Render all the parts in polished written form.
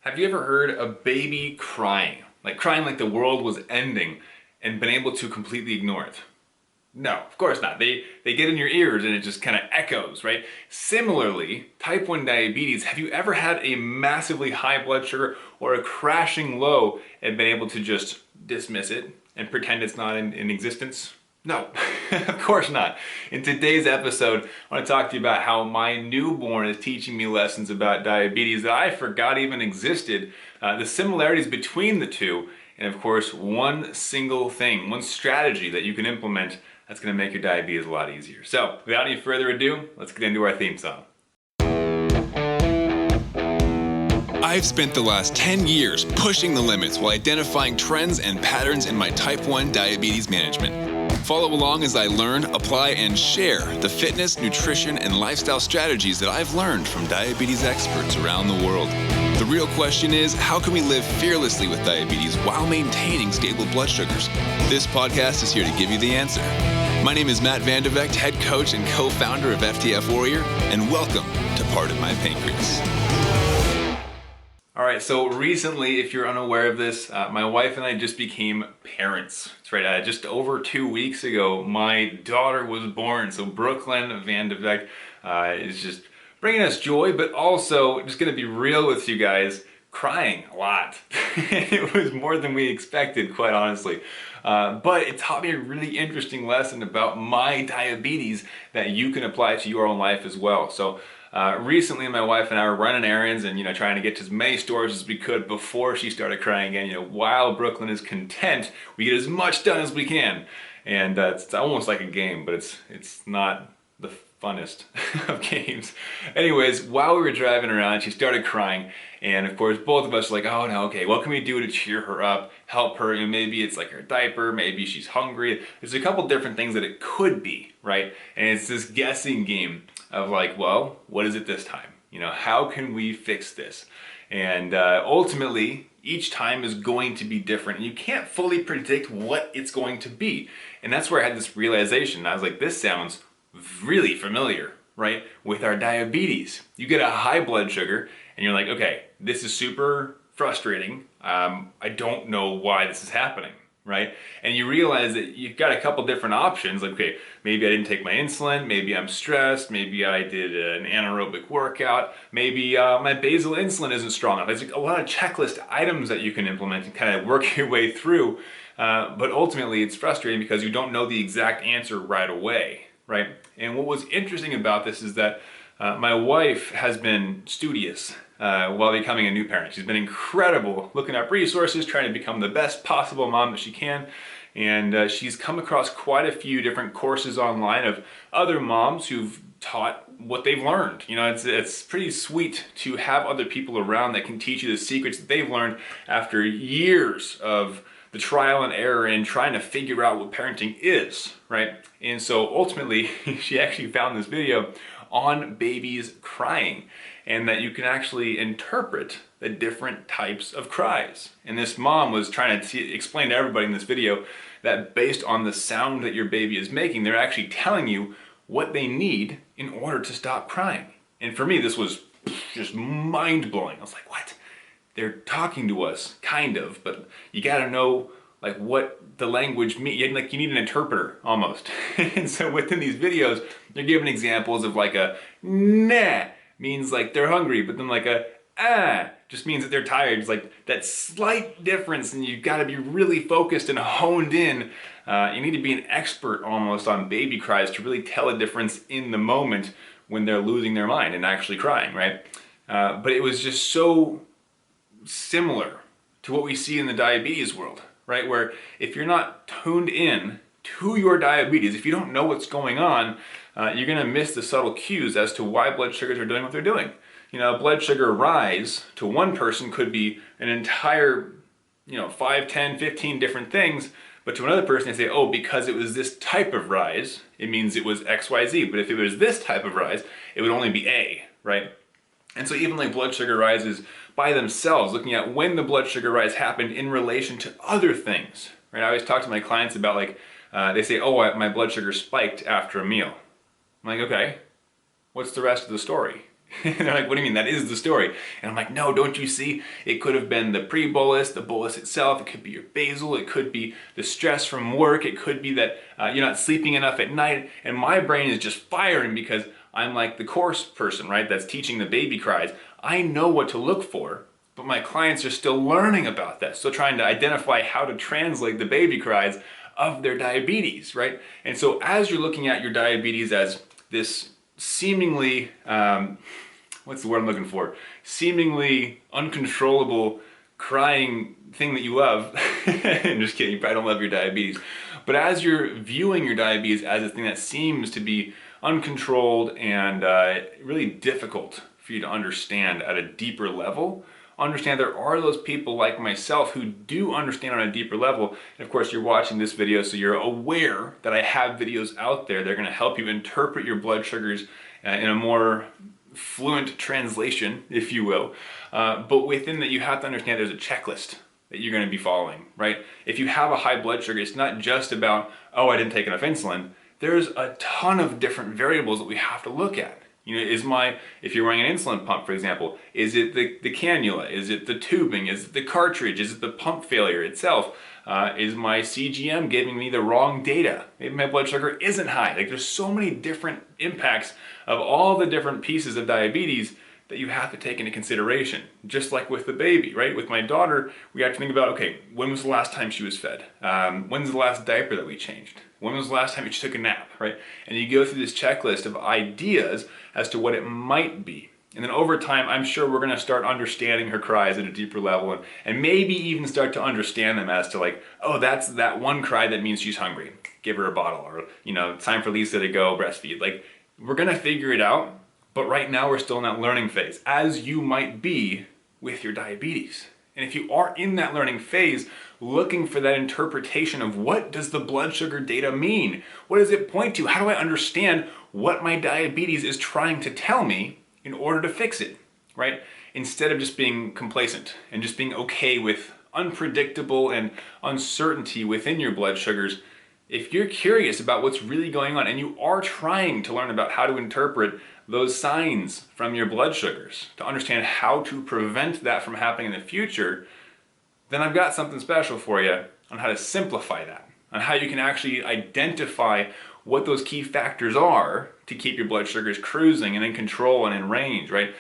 Have you ever heard a baby crying? Like crying like the world was ending and been able to completely ignore it? No, of course not. They get in your ears and it just kind of echoes, right? Similarly, type 1 diabetes, have you ever had a massively high blood sugar or a crashing low and been able to just dismiss it and pretend it's not in existence? No, of course not. In today's episode, I want to talk to you about how my newborn is teaching me lessons about diabetes that I forgot even existed, the similarities between the two, and of course, one single thing, one strategy that you can implement that's going to make your diabetes a lot easier. So, without any further ado, let's get into our theme song. I've spent the last 10 years pushing the limits while identifying trends and patterns in my type 1 diabetes management. Follow along as I learn, apply, and share the fitness, nutrition, and lifestyle strategies that I've learned from diabetes experts around the world. The real question is, how can we live fearlessly with diabetes while maintaining stable blood sugars? This podcast is here to give you the answer. My name is Matt Vandervecht, head coach and co-founder of FTF Warrior, and welcome to Pardon My Pancreas. All right, so recently, if you're unaware of this, my wife and I just became parents. That's right, just over 2 weeks ago, my daughter was born. So Brooklyn Vandervecht is just bringing us joy, but also, just gonna be real with you guys, crying a lot. It was more than we expected, quite honestly. But it taught me a really interesting lesson about my diabetes that you can apply to your own life as well. So recently my wife and I were running errands and trying to get to as many stores as we could before she started crying again. While Brooklyn is content, we get as much done as we can. And it's almost like a game, but it's not the funnest of games. Anyways, while we were driving around, she started crying, and of course both of us were like, oh no, okay, what can we do to cheer her up, help her? Maybe it's like her diaper, maybe she's hungry. There's a couple different things that it could be, right? And it's this guessing game of like, well, what is it this time? How can we fix this? And ultimately, each time is going to be different, and you can't fully predict what it's going to be. And that's where I had this realization. I was like, this sounds really familiar, right? With our diabetes. You get a high blood sugar and you're like, okay, this is super frustrating. I don't know why this is happening, right? And you realize that you've got a couple different options. Like, okay, maybe I didn't take my insulin, maybe I'm stressed, maybe I did an anaerobic workout, maybe my basal insulin isn't strong enough. There's like a lot of checklist items that you can implement and kind of work your way through. But ultimately it's frustrating because you don't know the exact answer right away. Right? And what was interesting about this is that my wife has been studious while becoming a new parent. She's been incredible looking up resources, trying to become the best possible mom that she can. And she's come across quite a few different courses online of other moms who've taught what they've learned. It's pretty sweet to have other people around that can teach you the secrets that they've learned after years of the trial and error in trying to figure out what parenting is, right? And so ultimately, she actually found this video on babies crying, and that you can actually interpret the different types of cries. And this mom was trying to explain to everybody in this video that based on the sound that your baby is making, they're actually telling you what they need in order to stop crying. And for me, this was just mind-blowing. I was like, what? They're talking to us, kind of, but you gotta know like what the language means. Like you need an interpreter almost. And so within these videos, they're giving examples of like a nah means like they're hungry, but then like a just means that they're tired. It's like that slight difference, and you've got to be really focused and honed in. You need to be an expert almost on baby cries to really tell a difference in the moment when they're losing their mind and actually crying, right? But it was just so similar to what we see in the diabetes world, right? Where if you're not tuned in to your diabetes, if you don't know what's going on, you're gonna miss the subtle cues as to why blood sugars are doing what they're doing. Blood sugar rise to one person could be an entire, 5, 10, 15 different things, but to another person they say, oh, because it was this type of rise, it means it was X, Y, Z. But if it was this type of rise, it would only be A, right? And so even like blood sugar rises by themselves, looking at when the blood sugar rise happened in relation to other things, right? I always talk to my clients about like, they say, oh, my blood sugar spiked after a meal. I'm like, okay, what's the rest of the story? And they're like, what do you mean? That is the story. And I'm like, no, don't you see? It could have been the pre-bolus, the bolus itself. It could be your basal. It could be the stress from work. It could be that you're not sleeping enough at night. And my brain is just firing because I'm like the course person, right? That's teaching the baby cries. I know what to look for, but my clients are still learning about that. Still trying to identify how to translate the baby cries of their diabetes, right? And so as you're looking at your diabetes as this seemingly, what's the word I'm looking for? Seemingly uncontrollable crying thing that you love. I'm just kidding, you probably don't love your diabetes. But as you're viewing your diabetes as a thing that seems to be uncontrolled and really difficult for you to understand at a deeper level, understand there are those people like myself who do understand on a deeper level. And of course, you're watching this video, so you're aware that I have videos out there that are going to help you interpret your blood sugars in a more fluent translation, if you will. But within that, you have to understand there's a checklist that you're going to be following, right? If you have a high blood sugar, it's not just about, oh, I didn't take enough insulin. There's a ton of different variables that we have to look at. You know, if you're wearing an insulin pump, for example, is it the cannula? Is it the tubing? Is it the cartridge? Is it the pump failure itself? Is my CGM giving me the wrong data? Maybe my blood sugar isn't high. Like, there's so many different impacts of all the different pieces of diabetes that you have to take into consideration. Just like with the baby, right? With my daughter, we have to think about, okay, when was the last time she was fed? When's the last diaper that we changed? When was the last time she took a nap, right? And you go through this checklist of ideas as to what it might be. And then over time, I'm sure we're gonna start understanding her cries at a deeper level and maybe even start to understand them as to like, oh, that's that one cry that means she's hungry. Give her a bottle, or, you know, time for Lisa to go breastfeed. Like, we're gonna figure it out, but right now we're still in that learning phase, as you might be with your diabetes. And if you are in that learning phase, looking for that interpretation of what does the blood sugar data mean? What does it point to? How do I understand what my diabetes is trying to tell me in order to fix it, right? Instead of just being complacent and just being okay with unpredictable and uncertainty within your blood sugars, if you're curious about what's really going on and you are trying to learn about how to interpret those signs from your blood sugars to understand how to prevent that from happening in the future, then I've got something special for you on how to simplify that, on how you can actually identify what those key factors are to keep your blood sugars cruising and in control and in range, right?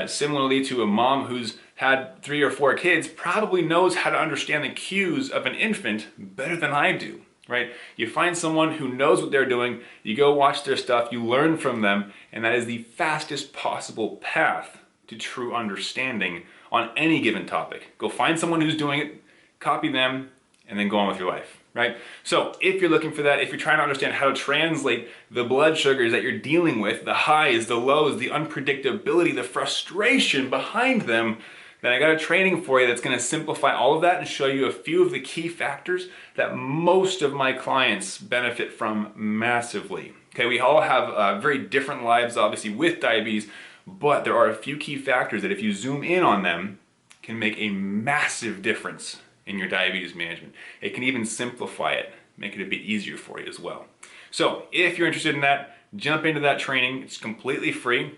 Similarly to a mom who's had 3 or 4 kids, probably knows how to understand the cues of an infant better than I do. Right? You find someone who knows what they're doing, you go watch their stuff, you learn from them, and that is the fastest possible path to true understanding on any given topic. Go find someone who's doing it, copy them, and then go on with your life, right? So if you're looking for that, if you're trying to understand how to translate the blood sugars that you're dealing with, the highs, the lows, the unpredictability, the frustration behind them, then I got a training for you that's going to simplify all of that and show you a few of the key factors that most of my clients benefit from massively. Okay, we all have very different lives, obviously, with diabetes, but there are a few key factors that if you zoom in on them, can make a massive difference in your diabetes management. It can even simplify it, make it a bit easier for you as well. So if you're interested in that, jump into that training. It's completely free.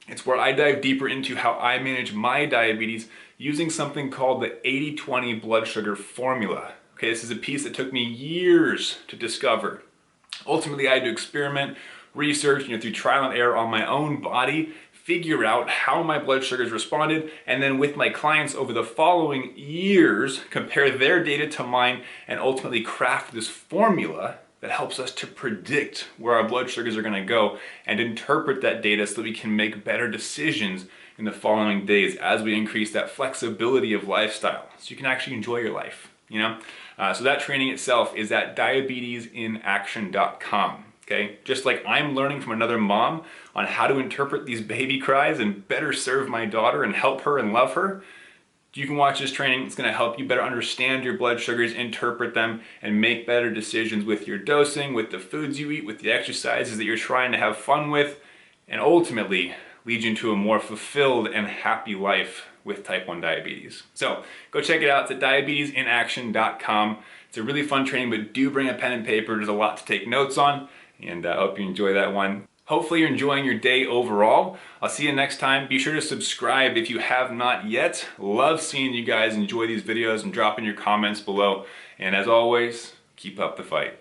It's where I dive deeper into how I manage my diabetes using something called the 80-20 blood sugar formula. Okay, this is a piece that took me years to discover. Ultimately, I had to experiment, research, through trial and error on my own body, figure out how my blood sugars responded, and then with my clients over the following years, compare their data to mine and ultimately craft this formula that helps us to predict where our blood sugars are going to go and interpret that data so that we can make better decisions in the following days as we increase that flexibility of lifestyle so you can actually enjoy your life, So that training itself is at diabetesinaction.com. Okay, just like I'm learning from another mom on how to interpret these baby cries and better serve my daughter and help her and love her, you can watch this training. It's going to help you better understand your blood sugars, interpret them, and make better decisions with your dosing, with the foods you eat, with the exercises that you're trying to have fun with, and ultimately lead you into a more fulfilled and happy life with type 1 diabetes. So go check it out. It's at diabetesinaction.com. It's a really fun training, but do bring a pen and paper. There's a lot to take notes on, and I hope you enjoy that one. Hopefully you're enjoying your day overall. I'll see you next time. Be sure to subscribe if you have not yet. Love seeing you guys enjoy these videos and dropping your comments below. And as always, keep up the fight.